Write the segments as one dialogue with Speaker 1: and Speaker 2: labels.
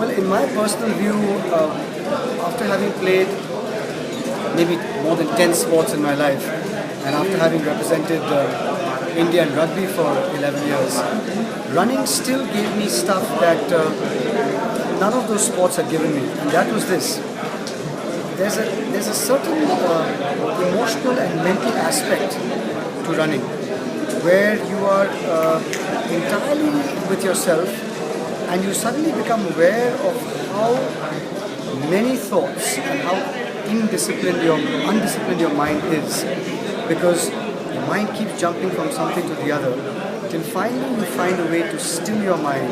Speaker 1: Well, in my personal view, after having played maybe more than 10 sports in my life, and after having represented India in rugby for 11 years, running still gave me stuff that none of those sports had given me, and that was this. There's a certain emotional and mental aspect to running, where you are entirely with yourself, and you suddenly become aware of how many thoughts and how undisciplined your mind is, because your mind keeps jumping from something to the other, till finally you find a way to still your mind,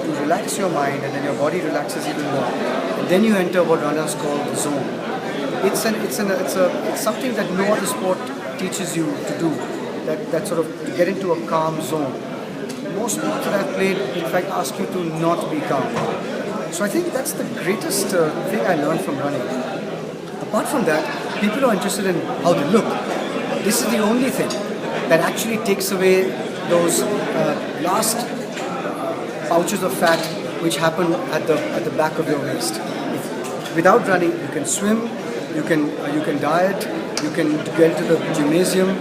Speaker 1: to relax your mind, and then your body relaxes even more. And then you enter what runners call the zone. It's something that no other sport teaches you to do. That sort of to get into a calm zone. Most sports that I've played, in fact, ask you to not be calm. So I think that's the greatest thing I learned from running. Apart from that, people are interested in how they look. This is the only thing that actually takes away those last pouches of fat which happen at the back of your waist. Without running, you can swim, you can diet, you can get into the gymnasium,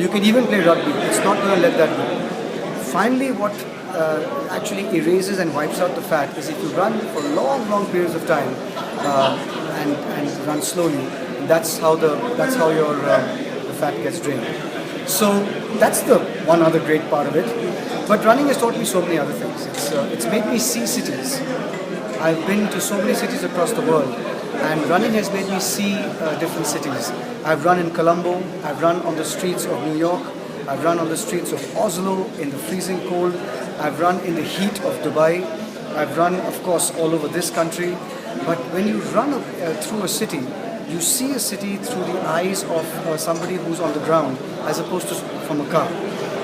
Speaker 1: you can even play rugby. It's not going to let that go. Finally, what actually erases and wipes out the fat is if you run for long periods of time and run slowly. That's how the fat gets drained. So that's the one other great part of it. But running has taught me so many other things. It's made me see cities. I've been to so many cities across the world, and running has made me see different cities. I've run in Colombo, I've run on the streets of New York, I've run on the streets of Oslo in the freezing cold, I've run in the heat of Dubai, I've run, of course, all over this country. But when you run through a city, you see a city through the eyes of somebody who's on the ground as opposed to from a car.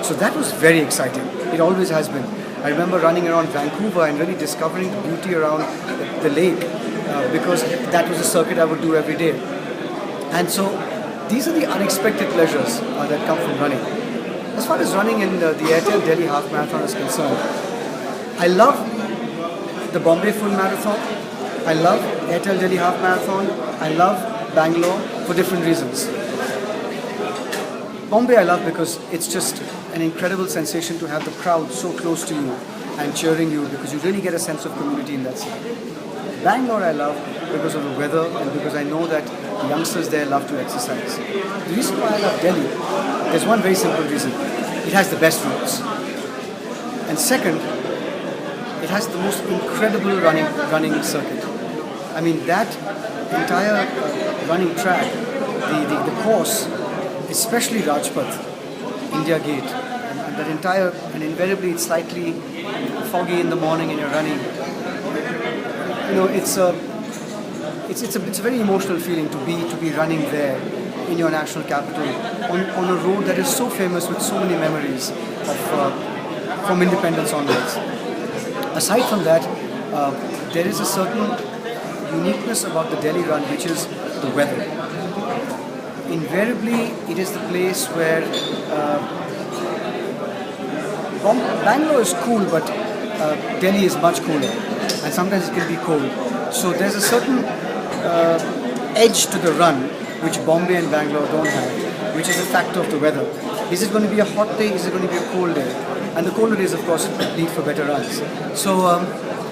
Speaker 1: So that was very exciting. It always has been. I remember running around Vancouver and really discovering the beauty around the lake because that was a circuit I would do every day. And so these are the unexpected pleasures that come from running. As far as running in the Airtel Delhi Half Marathon is concerned, I love the Bombay Full Marathon, I love Airtel Delhi Half Marathon, I love Bangalore for different reasons. Bombay I love because it's just an incredible sensation to have the crowd so close to you and cheering you, because you really get a sense of community in that city. Bangalore I love because of the weather and because I know that the youngsters there love to exercise. The reason why I love Delhi, there's one very simple reason. It has the best roads. And second, it has the most incredible running circuit. I mean, that entire running track, the course, especially Rajpath, India Gate, and that entire, and invariably it's slightly foggy in the morning and you're running. You know, it's a very emotional feeling to be running there in your national capital on a road that is so famous with so many memories from independence onwards. Aside from that, there is a certain uniqueness about the Delhi run, which is the weather. Invariably, it is the place where Bangalore is cool, but Delhi is much cooler, and sometimes it can be cold. So there's a certain edge to the run which Bombay and Bangalore don't have, which is a factor of the weather. Is it going to be a hot day? Is it going to be a cold day? And the colder days, of course, lead for better runs. So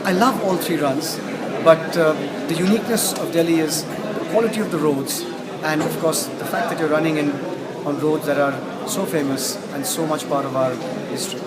Speaker 1: I love all three runs, but the uniqueness of Delhi is the quality of the roads, and of course the fact that you're running on roads that are so famous and so much part of our history.